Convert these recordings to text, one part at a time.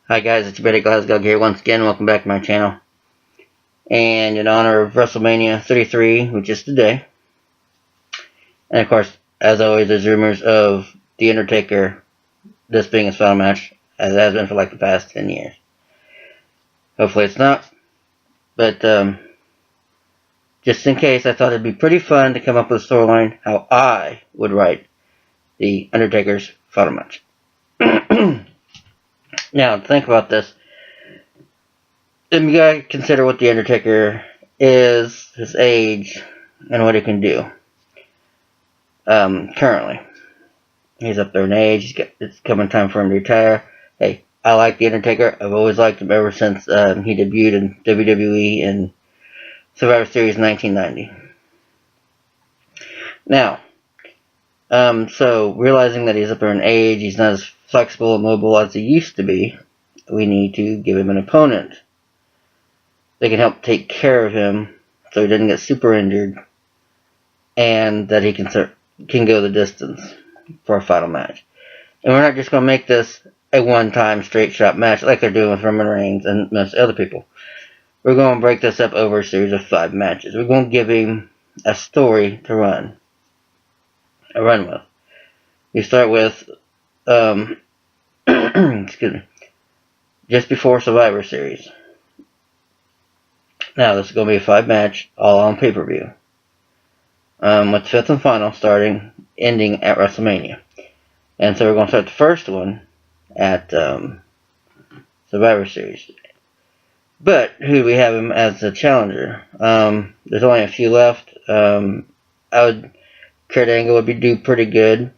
Hi guys, it's your buddy Glasgow here once again. Welcome back to my channel. And in honor of Wrestlemania 33, which is today, and of course, as always, there's rumors of The Undertaker, this being his final match, as it has been for like the past 10 years. Hopefully it's not, but just in case, I thought it'd be pretty fun to come up with a storyline how I would write The Undertaker's final match. Now, think about this. If you gotta consider what The Undertaker is, his age, and what he can do. Currently. He's up there in age. It's coming time for him to retire. Hey, I like The Undertaker. I've always liked him ever since he debuted in WWE in Survivor Series 1990. Now, so realizing that he's up there in age, he's not as flexible and mobile as he used to be, we need to give him an opponent that can help take care of him so he doesn't get super injured and that he can go the distance for a final match. And we're not just going to make this a one-time straight shot match like they're doing with Roman Reigns and most other people. We're going to break this up over a series of 5 matches. We're going to give him a story to run with. We start with excuse me, just before Survivor Series. Now, this is going to be a 5 match, all on pay-per-view. With 5th and final ending at Wrestlemania. And so we're going to start the first one at Survivor Series. But who do we have him as the challenger? There's only a few left. Kurt Angle would do pretty good.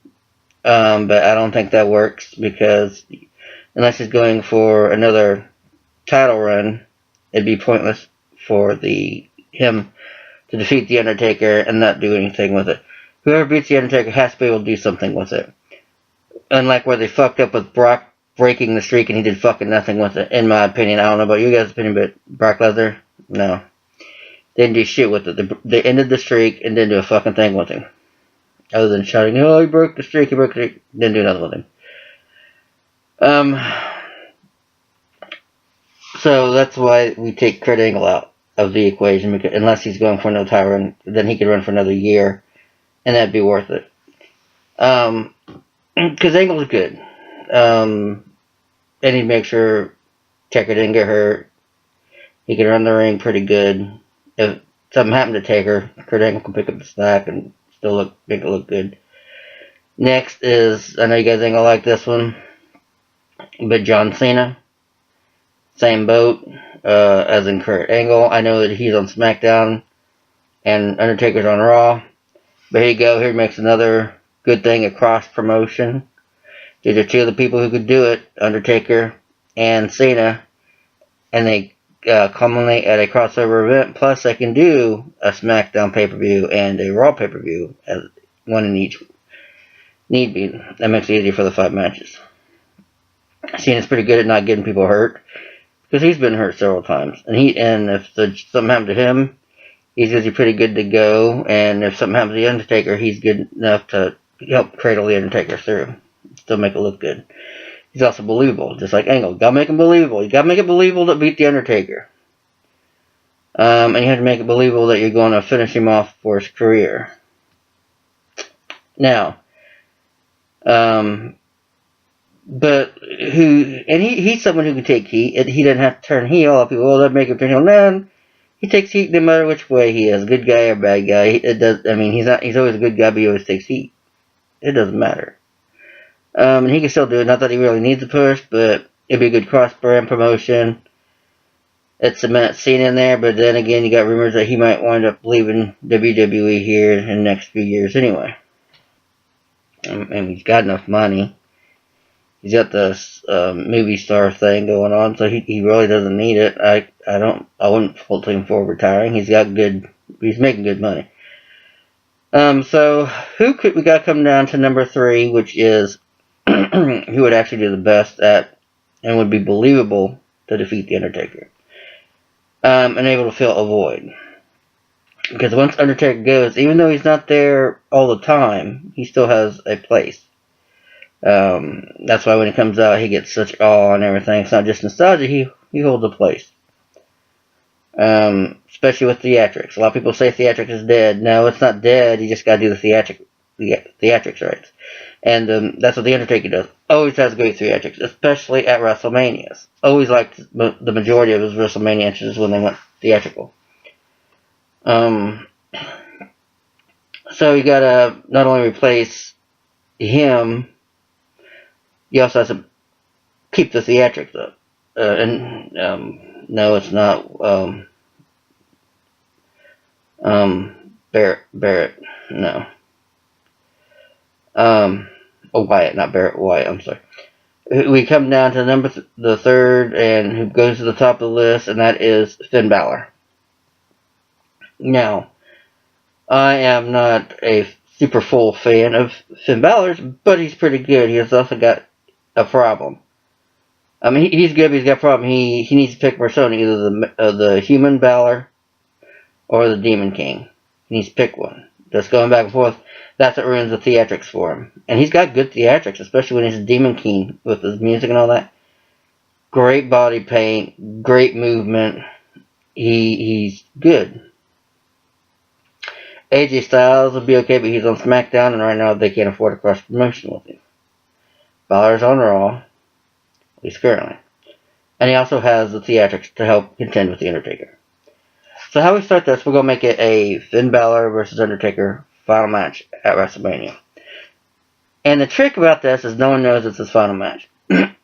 But I don't think that works because unless he's going for another title run, it'd be pointless for him to defeat The Undertaker and not do anything with it. Whoever beats The Undertaker has to be able to do something with it. Unlike where they fucked up with Brock breaking the streak and he did fucking nothing with it, in my opinion. I don't know about you guys' opinion, but Brock Lesnar, no. They didn't do shit with it. They ended the streak and didn't do a fucking thing with him. Other than shouting, oh, he broke the streak, Didn't do nothing with him. So that's why we take Kurt Angle out of the equation, because unless he's going for another title run, then he could run for another year, and that'd be worth it. Because Angle's good. And he'd make sure Taker didn't get hurt. He could run the ring pretty good. If something happened to Taker, Kurt Angle can pick up the slack and still make it look good. Next is, I know you guys ain't gonna like this one, but John Cena. Same boat as in Kurt Angle. I know that he's on SmackDown and Undertaker's on Raw. But here you go. Here makes another good thing, a cross promotion. These are 2 of the people who could do it, Undertaker and Cena. And they culminate at a crossover event. Plus they can do a SmackDown pay-per-view and a Raw pay-per-view, as one in each need be. That makes it easier for the 5 matches. Cena's pretty good at not getting people hurt, because he's been hurt several times. And if something happened to him, he's usually pretty good to go. And if something happens to The Undertaker, he's good enough to help cradle The Undertaker through. Still make it look good. He's also believable, just like Angle. You gotta make him believable. You gotta make it believable to beat The Undertaker. And you have to make it believable that you're going to finish him off for his career. Now, but he's someone who can take heat. He doesn't have to turn heel. People, well, that make him turn heel. No, he takes heat no matter which way he is, good guy or bad guy. He's always a good guy, but he always takes heat. It doesn't matter. And he can still do it. Not that he really needs a push, but it'd be a good cross-brand promotion. It cements Cena in there, but then again, you got rumors that he might wind up leaving WWE here in the next few years anyway. And he's got enough money. He's got this movie star thing going on, so he really doesn't need it. I wouldn't fault him for retiring. He's making good money. So we got to come down to number 3, which is who would actually do the best at and would be believable to defeat The Undertaker. And able to fill a void. Because once Undertaker goes, even though he's not there all the time, he still has a place. That's why when it comes out, he gets such awe and everything. It's not just nostalgia. He holds a place. Especially with theatrics. A lot of people say theatrics is dead. No, it's not dead. You just gotta do the theatrics rights. And that's what The Undertaker does. Always has great theatrics, especially at WrestleManias. Always liked the majority of his WrestleMania entrances when they went theatrical. So you gotta not only replace him, you also have to keep the theatrics up. No, it's not Barrett. No. Wyatt, not Barrett. Wyatt. I'm sorry. We come down to the third, and who goes to the top of the list, and that is Finn Balor. Now, I am not a super full fan of Finn Balor's, but he's pretty good. He has also got a problem. I mean, he's good, but he's got a problem. He needs to pick a persona, either the human Balor or the Demon King. He needs to pick one. Just going back and forth, that's what ruins the theatrics for him. And he's got good theatrics, especially when he's a Demon King with his music and all that. Great body paint, great movement. He's good. AJ Styles will be okay, but he's on SmackDown, and right now they can't afford a cross promotion with him. Balor's on Raw, at least currently. And he also has the theatrics to help contend with The Undertaker. So how we start this, we're going to make it a Finn Balor versus Undertaker final match at WrestleMania. And the trick about this is no one knows it's his final match. The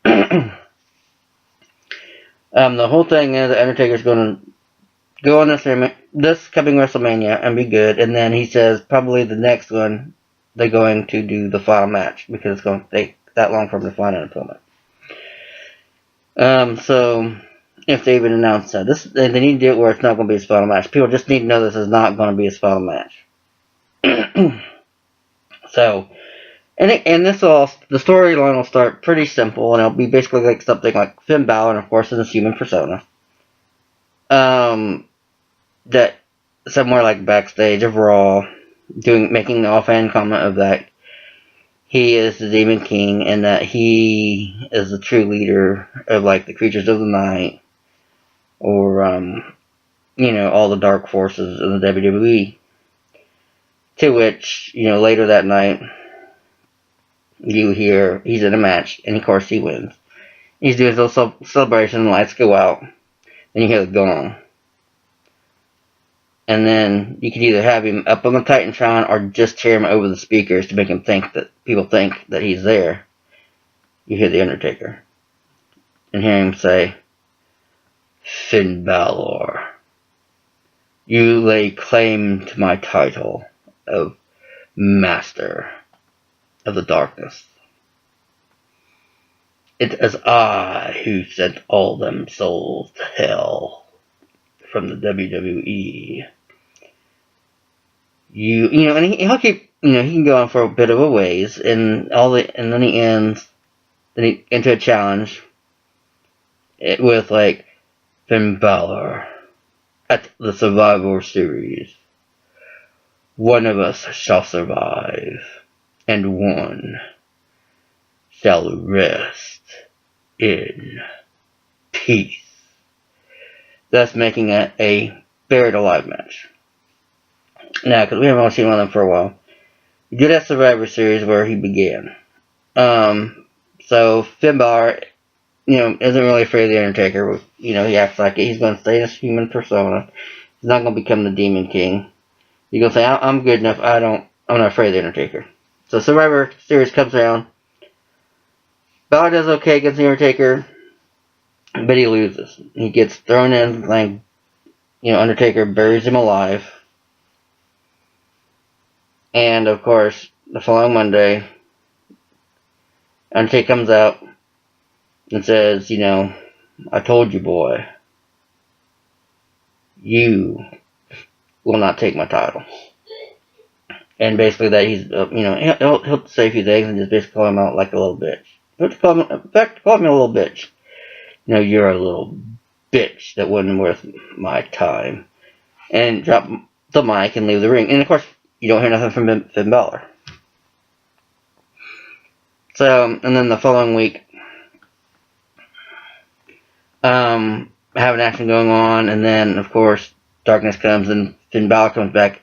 whole thing is the Undertaker's going to go on this coming WrestleMania and be good, and then he says probably the next one they're going to do the final match because it's going to take that long for him to find an opponent. So if they even announce that, they need to do it where it's not going to be his final match. People just need to know this is not going to be his final match. So, and this the storyline will start pretty simple, and it'll be basically like something like Finn Balor, and of course in his human persona. That somewhere like backstage of Raw, making the offhand comment of that he is the Demon King, and that he is the true leader of like the creatures of the night, or all the dark forces in the WWE. To which, later that night, you hear he's in a match, and of course he wins. He's doing his little celebration, and the lights go out, and you hear the gong. And then you can either have him up on the Titantron or just tear him over the speakers to make him people think that he's there. You hear the Undertaker. And hear him say, Finn Balor, you lay claim to my title of Master of the Darkness. It is I who sent all them souls to hell from the WWE. And he'll keep, he can go on for a bit of a ways, and then he ends into a challenge with like Finn Balor at the Survivor Series. One of us shall survive, and one shall rest in peace. Thus making it a buried alive match. Now, because we haven't seen one of them for a while, he did that Survivor Series where he began. So Finn Balor, isn't really afraid of the Undertaker. He acts like it. He's going to stay in his human persona. He's not going to become the Demon King. He's going to say, I'm good enough. I'm not afraid of the Undertaker. So Survivor Series comes around. Balor does okay against the Undertaker, but he loses. He gets thrown in, like, Undertaker buries him alive. And, of course, the following Monday, Undertaker comes out and says, I told you, boy, you will not take my title. And basically that he's, he'll say a few things and just basically call him out like a little bitch. In fact, call me a little bitch. You're a little bitch that wasn't worth my time. And drop the mic and leave the ring. And, of course, you don't hear nothing from Finn Balor. So, and then the following week, have an action going on, and then, of course, darkness comes, and Finn Balor comes back,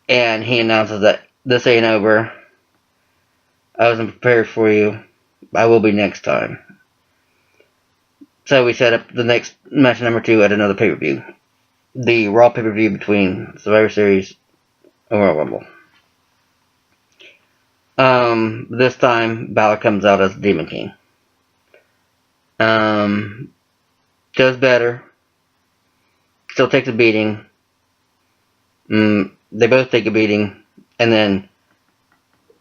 and he announces that this ain't over. I wasn't prepared for you. I will be next time. So we set up the next match number 2 at another pay-per-view. The Raw pay-per-view between Survivor Series and Royal Rumble. This time, Balor comes out as Demon King. Does better. Still takes a beating. They both take a beating. And then,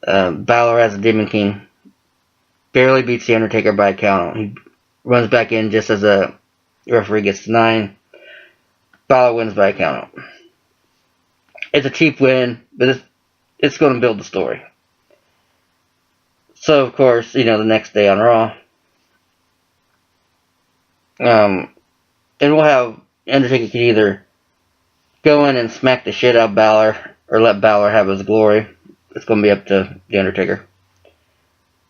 Balor as a Demon King barely beats The Undertaker by a count. He runs back in just as a referee gets to 9. Balor wins by a count. It's a cheap win, but it's going to build the story. So, of course, the next day on Raw, and we'll have Undertaker can either go in and smack the shit out of Balor, or let Balor have his glory. It's going to be up to The Undertaker.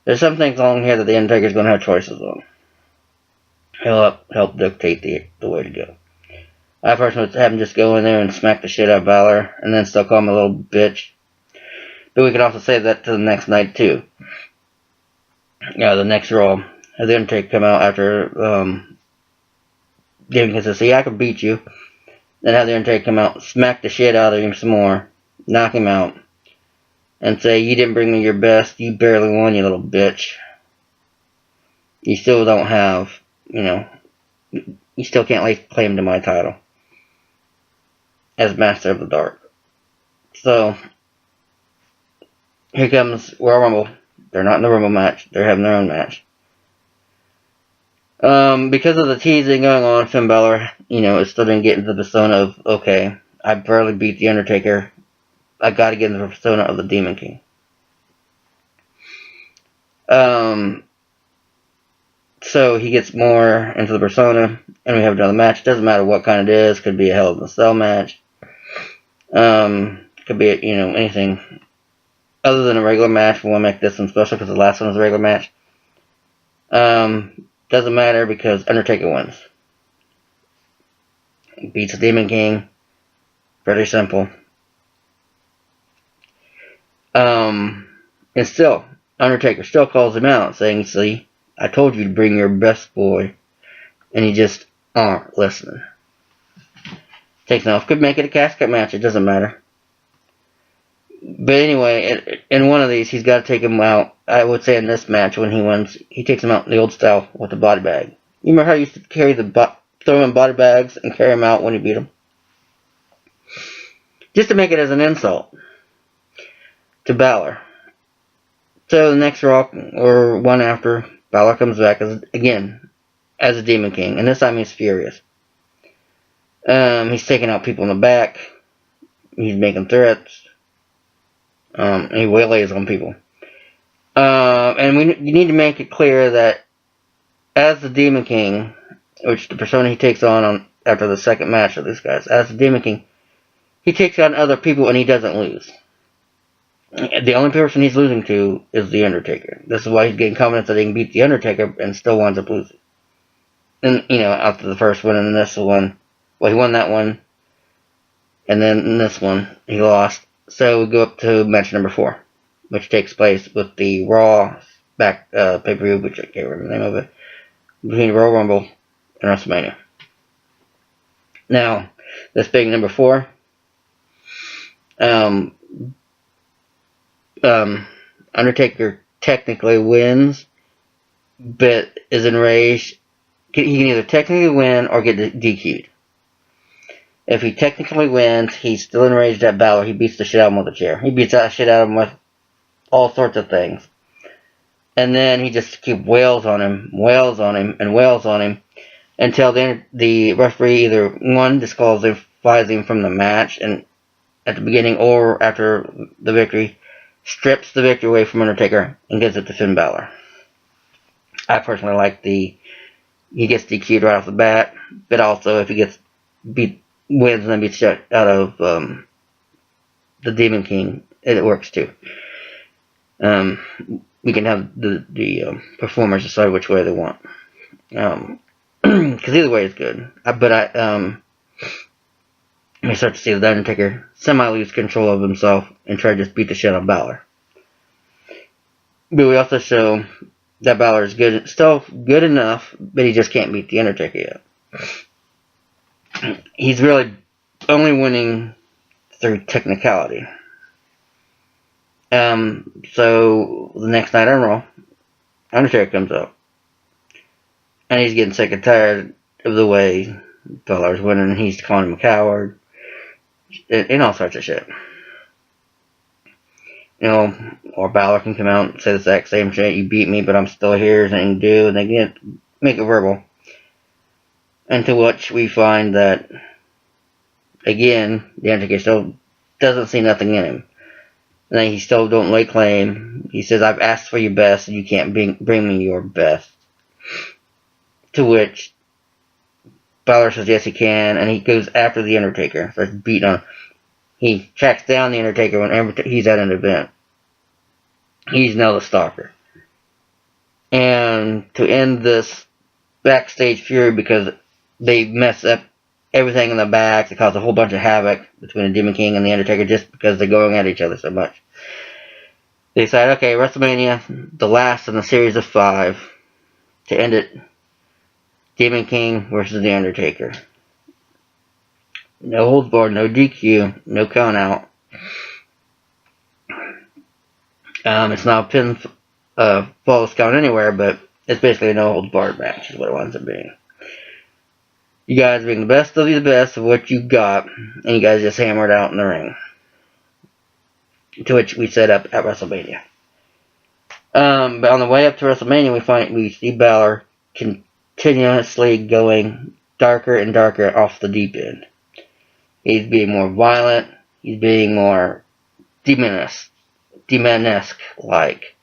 There's some things along here that The Undertaker's going to have choices on. He'll help dictate the way to go. I personally would have him just go in there and smack the shit out of Balor, and then still call him a little bitch. But we can also save that to the next night, too. The next Raw, have The Undertaker come out after Demon King says, see, I can beat you. Then have The Undertaker come out, smack the shit out of him some more, knock him out, and say, you didn't bring me your best, you barely won, you little bitch. You still don't have, you still can't lay claim to my title as Master of the Dark. So, here comes Royal Rumble. They're not in the Rumble match. They're having their own match. Because of the teasing going on, Finn Balor, is still going to get into the persona of, okay, I barely beat The Undertaker. I got to get into the persona of the Demon King. So he gets more into the persona, and we have another match. Doesn't matter what kind it is. Could be a Hell in a Cell match. Could be, anything other than a regular match. We want to make this one special because the last one was a regular match. Doesn't matter because Undertaker wins. Beats the Demon King. Pretty simple. And still, Undertaker still calls him out, saying, see, I told you to bring your best boy, and you just aren't listening. Takes off. Could make it a casket match. It doesn't matter. But anyway, in one of these, he's got to take him out. I would say in this match, when he wins, he takes him out in the old style with the body bag. You remember how he used to carry throw him in body bags and carry him out when he beat him? Just to make it as an insult to Balor. So the next Raw, or one after, Balor comes back again as a Demon King, and this time he's furious. He's taking out people in the back. He's making threats. He waylays on people. And you need to make it clear that as the Demon King, which the persona he takes on after the second match of these guys, as the Demon King, he takes on other people and he doesn't lose. The only person he's losing to is The Undertaker. This is why he's getting confidence that he can beat The Undertaker and still winds up losing. And, after the first one and this one, well, he won that one, and then in this one, he lost. So we go up to match number 4, which takes place with the Raw pay-per-view, which I can't remember the name of it, between Royal Rumble and Wrestlemania. Now, this being number 4, Undertaker technically wins, but is enraged. He can either technically win or get DQ'd. If he technically wins, he's still enraged at Balor. He beats the shit out of him with a chair. He beats that shit out of him with all sorts of things. And then he just keeps wails on him, until the referee either, one, disqualifies him from the match and at the beginning or after the victory, strips the victory away from Undertaker and gives it to Finn Balor. I personally like he gets DQ'd right off the bat, but also if he gets wins and then beats shit out of the Demon King, it works too. We can have the performers decide which way they want. Because either way is good. We start to see the Undertaker semi-lose control of himself and try to just beat the shit out of Balor. But we also show that Balor is good, still good enough, but he just can't beat the Undertaker yet. He's really only winning through technicality. So the next night on Raw, Undertaker comes up, and he's getting sick and tired of the way Balor's winning. He's calling him a coward, and all sorts of shit. Or Balor can come out and say the exact same shit. You beat me, but I'm still here. There's nothing to do. And they can make it verbal. And to which we find that, again, the Undertaker still doesn't see nothing in him. And he still don't lay claim. He says, I've asked for your best, and you can't bring me your best. To which Balor says, yes, he can. And he goes after the Undertaker. Starts beating on him. He tracks down the Undertaker whenever he's at an event. He's now the stalker. And to end this backstage feud, because they mess up everything in the back, they cause a whole bunch of havoc between the Demon King and the Undertaker just because they're going at each other so much. They decide, okay, WrestleMania, the last in the series of 5, to end it, Demon King versus the Undertaker. No holds barred, no DQ, no count out. It's not a pin falls count anywhere, but it's basically a no holds barred match is what it winds up being. You guys being the best of the best of what you got, and you guys just hammer it out in the ring. To which we set up at WrestleMania. But on the way up to WrestleMania, we see Balor continuously going darker and darker off the deep end. He's being more violent. He's being more demonesque, like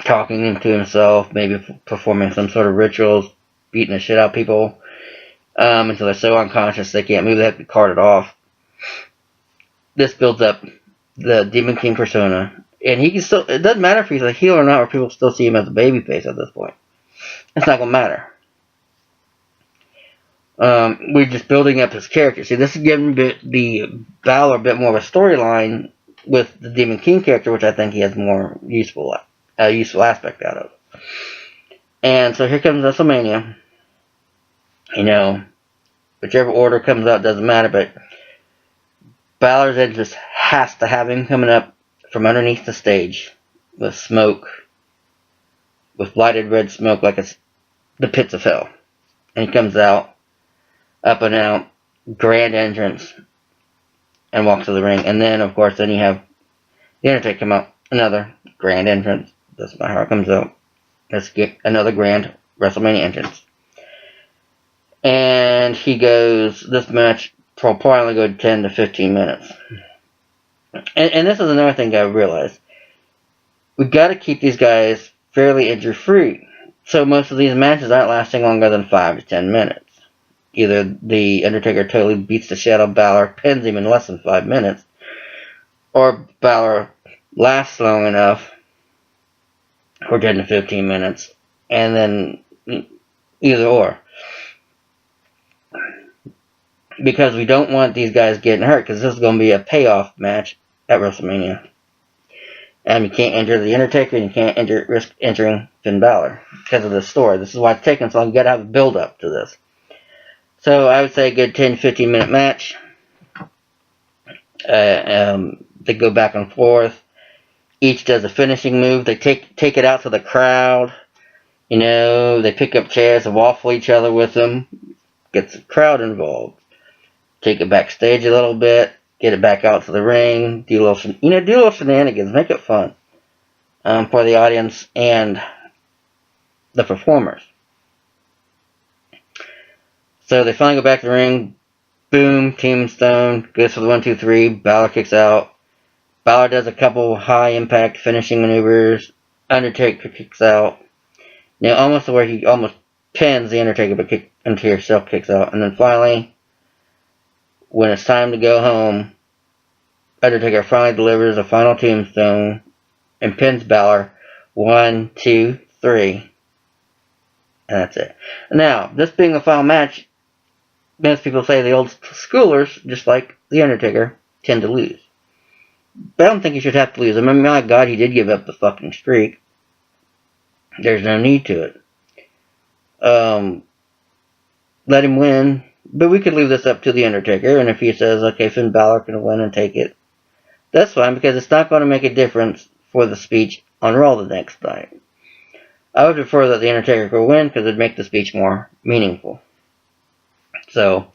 talking to himself, maybe performing some sort of rituals, beating the shit out of people until they're so unconscious they can't move. They have to be carted off. This builds up the Demon King persona, and he can still. It doesn't matter if he's a heel or not, or people still see him as a babyface at this point. It's not gonna matter. We're just building up his character. See, this is giving the Balor a bit more of a storyline with the Demon King character, which I think he has more useful aspect out of. And so here comes WrestleMania. Whichever order comes out doesn't matter, but Balor's entrance has to have him coming up from underneath the stage with smoke, with lighted red smoke like it's the pits of hell. And he comes out, up and out, grand entrance, and walks to the ring. And then, of course, you have the Undertaker come out, another grand entrance. Doesn't matter how it comes out. Let's get another grand WrestleMania entrance. And he goes, this match will probably go 10 to 15 minutes. And this is another thing I realized. We've got to keep these guys fairly injury-free. So most of these matches aren't lasting longer than 5 to 10 minutes. Either the Undertaker totally beats the shit out of Balor, pins him in less than 5 minutes, or Balor lasts long enough for 10 to 15 minutes, and then either or. Because we don't want these guys getting hurt, because this is going to be a payoff match at WrestleMania. And you can't injure the Undertaker, and you can't risk injuring Finn Balor because of the story. This is why it's taking so long. You've got to have a build-up to this. So I would say a good 10-15 minute match. They go back and forth. Each does a finishing move. They take it out to the crowd. They pick up chairs and waffle each other with them. Get the crowd involved. Take it backstage a little bit. Get it back out to the ring. Do a little shenanigans. Make it fun for the audience and the performers. So they finally go back to the ring. Boom, Tombstone goes for the 1, 2, 3. Balor kicks out. Balor does a couple high-impact finishing maneuvers. Undertaker kicks out. Almost to where he almost pins the Undertaker, but Undertaker himself kicks out. And then finally, when it's time to go home, Undertaker finally delivers a final tombstone and pins Balor. 1, 2, 3. And that's it. Now, this being the final match, most people say the old schoolers, just like The Undertaker, tend to lose. But I don't think he should have to lose. I mean, my God, he did give up the fucking streak. There's no need to it. Let him win. But we could leave this up to The Undertaker, and if he says, okay, Finn Balor can win and take it, that's fine, because it's not going to make a difference for the speech on Raw the next night. I would prefer that The Undertaker could win, because it would make the speech more meaningful. So,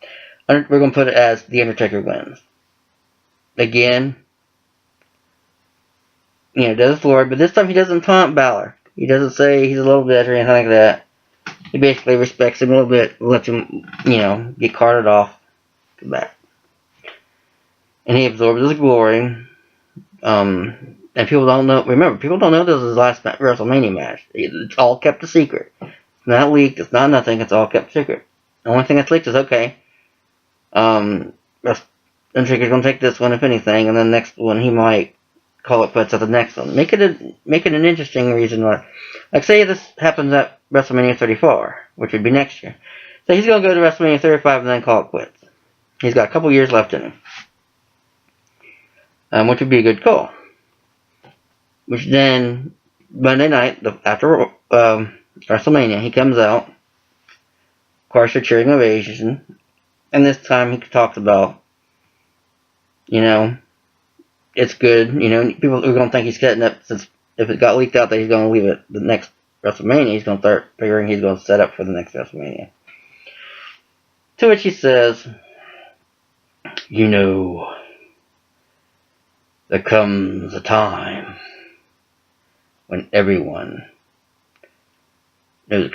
we're going to put it as The Undertaker wins. Again, does the Lord, but this time he doesn't taunt Balor. He doesn't say he's a little bit or anything like that. He basically respects him a little bit, lets him, get carted off the back. And he absorbs his glory. And people don't know, remember, people don't know this is his last Wrestlemania match. It's all kept a secret. It's not leaked, it's not nothing, it's all kept secret. The only thing that's leaked is, okay, Undertaker's going to take this one, if anything, and then the next one he might call it quits at the next one. Make it an interesting reason why. Like, say this happens at WrestleMania 34, which would be next year. So he's going to go to WrestleMania 35 and then call it quits. He's got a couple years left in him. Which would be a good call. Which then, Monday night, after WrestleMania, he comes out. Of course, a cheering ovation. And this time he talks about, it's good. People are going to think he's setting up, since if it got leaked out that he's going to leave it the next WrestleMania, he's going to start figuring he's going to set up for the next WrestleMania. To which he says, there comes a time when everyone knows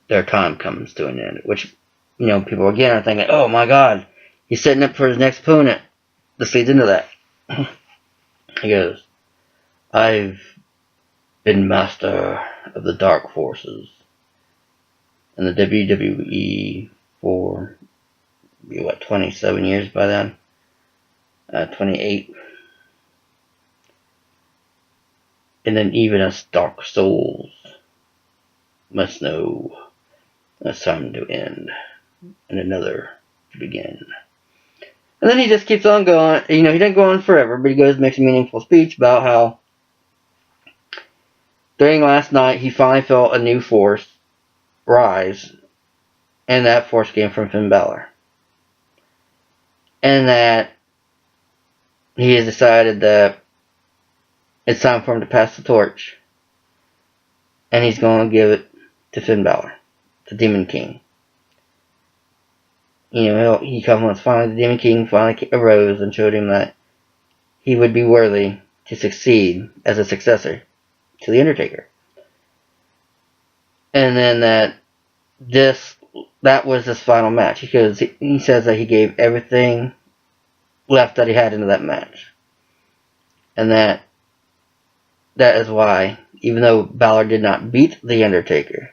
their time comes to an end. Which, people again are thinking, oh my God, he's setting up for his next opponent. This leads into that. He goes, I've been master of the dark forces in the WWE for, 27 years by then? 28. And then even us dark souls must know it's time to end and another to begin. And then he just keeps on going. He doesn't go on forever, but he goes and makes a meaningful speech about how during last night he finally felt a new force rise, and that force came from Finn Balor. And that he has decided that it's time for him to pass the torch, and he's going to give it to Finn Balor, the Demon King. He comes finally, the Demon King finally arose and showed him that he would be worthy to succeed as a successor to The Undertaker. And then that was his final match, because he says that he gave everything left that he had into that match. And that is why, even though Balor did not beat The Undertaker,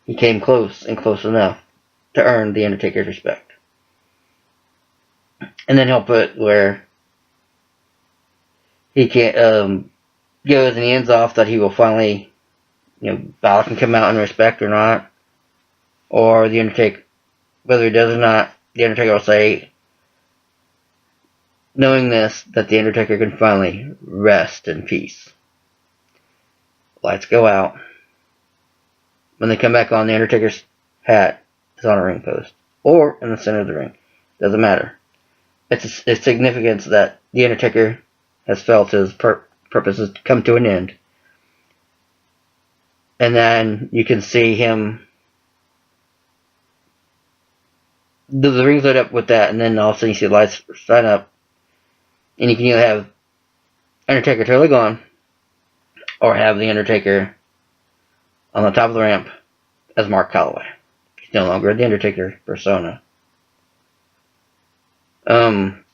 he came close and close enough to earn The Undertaker's respect. And then he'll put where he can't goes and he ends off that he will finally, Balor can come out in respect or not, or The Undertaker, whether he does or not, The Undertaker will say, knowing this, that The Undertaker can finally rest in peace. Lights go out. When they come back on, The Undertaker's hat is on a ring post, or in the center of the ring. Doesn't matter. It's significance that The Undertaker has felt his purposes come to an end. And then you can see him. The rings lit up with that, and then all of a sudden you see the lights shine up, and you can either have Undertaker totally gone, or have The Undertaker on the top of the ramp as Mark Calloway. He's no longer The Undertaker persona. And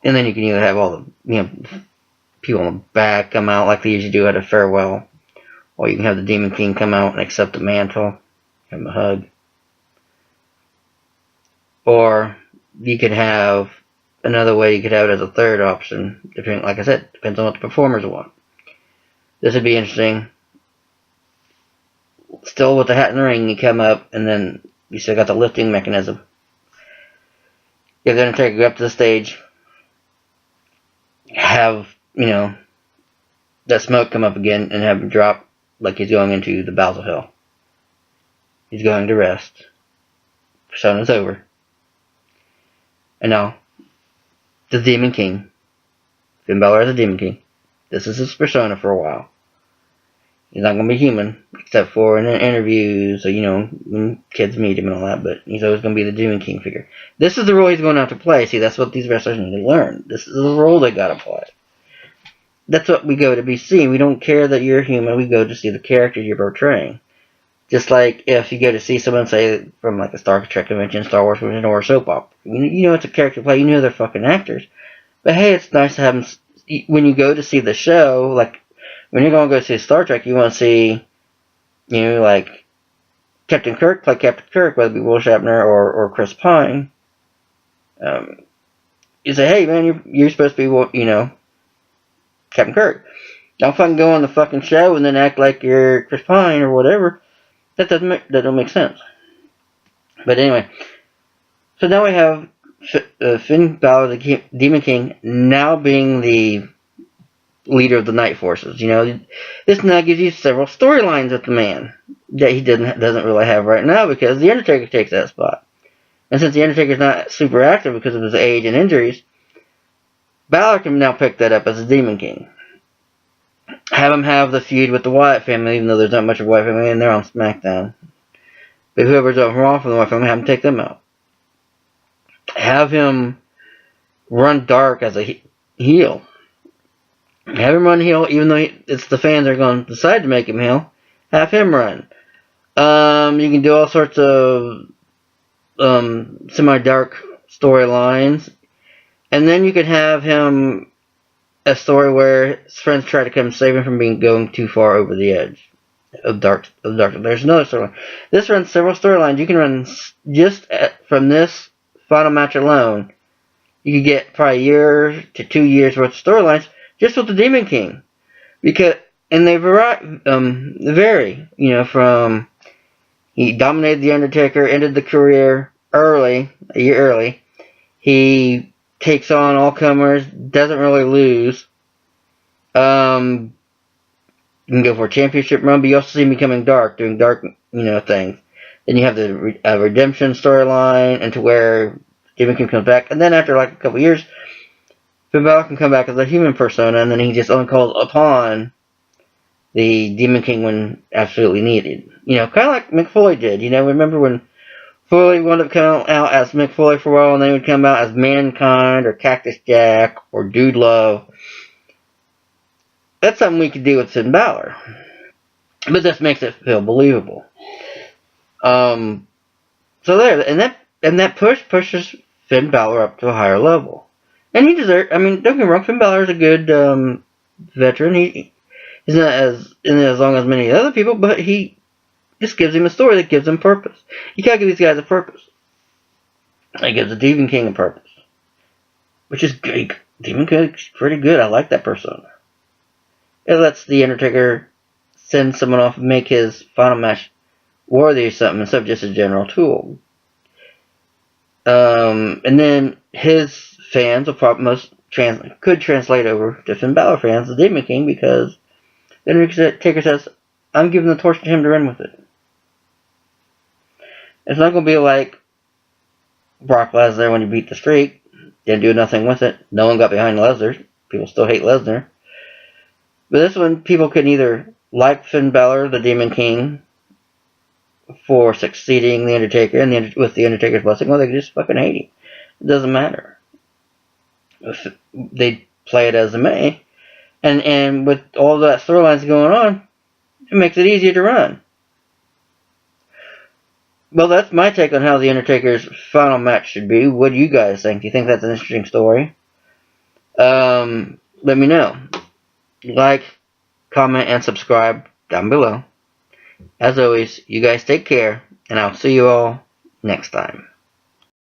then you can either have all the people in the back come out like they usually do at a farewell, or you can have the Demon King come out and accept the mantle, give him a hug. Or you could have another way you could have it as a third option. Depending, like I said, depends on what the performers want. This would be interesting. Still with the hat in the ring, you come up, and then you still got the lifting mechanism. You have the Undertaker go up to the stage, have, that smoke come up again, and have him drop like he's going into the bowels of hell. He's going to rest. Persona's over. And now, the Demon King. Finn Balor is the Demon King. This is his persona for a while. He's not going to be human, except for in interviews, or, when kids meet him and all that, but he's always going to be the Demon King figure. This is the role he's going to have to play. See, that's what these wrestlers need to learn. This is the role they got to play. That's what we go to be seen. We don't care that you're human. We go to see the character you're portraying. Just like if you go to see someone, say, from like a Star Trek convention, Star Wars convention, or a soap opera. You know it's a character play. You know they're fucking actors. But hey, it's nice to have them, when you go to see the show, like, when you're going to go see Star Trek, you want to see, like, Captain Kirk play Captain Kirk, whether it be Will Shatner or Chris Pine. You say, hey, man, you're supposed to be, Captain Kirk. Don't fucking go on the fucking show and then act like you're Chris Pine or whatever. That don't make sense. But anyway, so now we have Finn Balor, the Demon King, now being the leader of the Night Forces. This now gives you several storylines with the man that he doesn't really have right now, because the Undertaker takes that spot. And since the Undertaker's not super active because of his age and injuries, Balor can now pick that up as a Demon King. Have him have the feud with the Wyatt family, even though there's not much of a Wyatt family, and they're on SmackDown. But whoever's over Raw from the Wyatt family, have him take them out. Have him run dark as a heel. Have him run heel, even though it's the fans that are going to decide to make him heel. Have him run. You can do all sorts of semi-dark storylines. And then you could have him a story where his friends try to come save him from going too far over the edge of dark. There's another storyline. This runs several storylines. You can run just from this final match alone. You could get probably a year to 2 years worth of storylines just with the Demon King, and they vary. From he dominated the Undertaker, ended the career a year early. He takes on all comers, doesn't really lose. You can go for a championship run, but you also see him becoming dark, doing dark, things. Then you have the redemption storyline, into where Demon King comes back, and then after like a couple years, Finn Balor can come back as a human persona, and then he just only calls upon the Demon King when absolutely needed. Kind of like Mick Foley did. Remember when Foley wound up coming out as Mick Foley for a while, and then he would come out as Mankind, or Cactus Jack, or Dude Love. That's something we could do with Finn Balor. But this makes it feel believable. So there, and that pushes Finn Balor up to a higher level. And he deserves, don't get me wrong, Finn Balor is a good veteran. He's not as long as many other people, but he just gives him a story that gives him purpose. You gotta give these guys a purpose. It gives the Demon King a purpose. Which is great. Demon King's pretty good. I like that persona. It lets the Undertaker send someone off and make his final match worthy of something instead of just a general tool. And then his fans will probably could translate over to Finn Balor fans, the Demon King, because the Undertaker says, I'm giving the torch to him to run with it. It's not going to be like Brock Lesnar when he beat the streak. Didn't do nothing with it. No one got behind Lesnar. People still hate Lesnar. But this one, people can either like Finn Balor, the Demon King, for succeeding the Undertaker, and with the Undertaker's blessing, or they can just fucking hate him. It doesn't matter. They play it as they may. And with all that storylines going on, it makes it easier to run. Well, that's my take on how the Undertaker's final match should be. What do you guys think? Do you think that's an interesting story? Let me know. Like, comment, and subscribe down below. As always, you guys take care, and I'll see you all next time.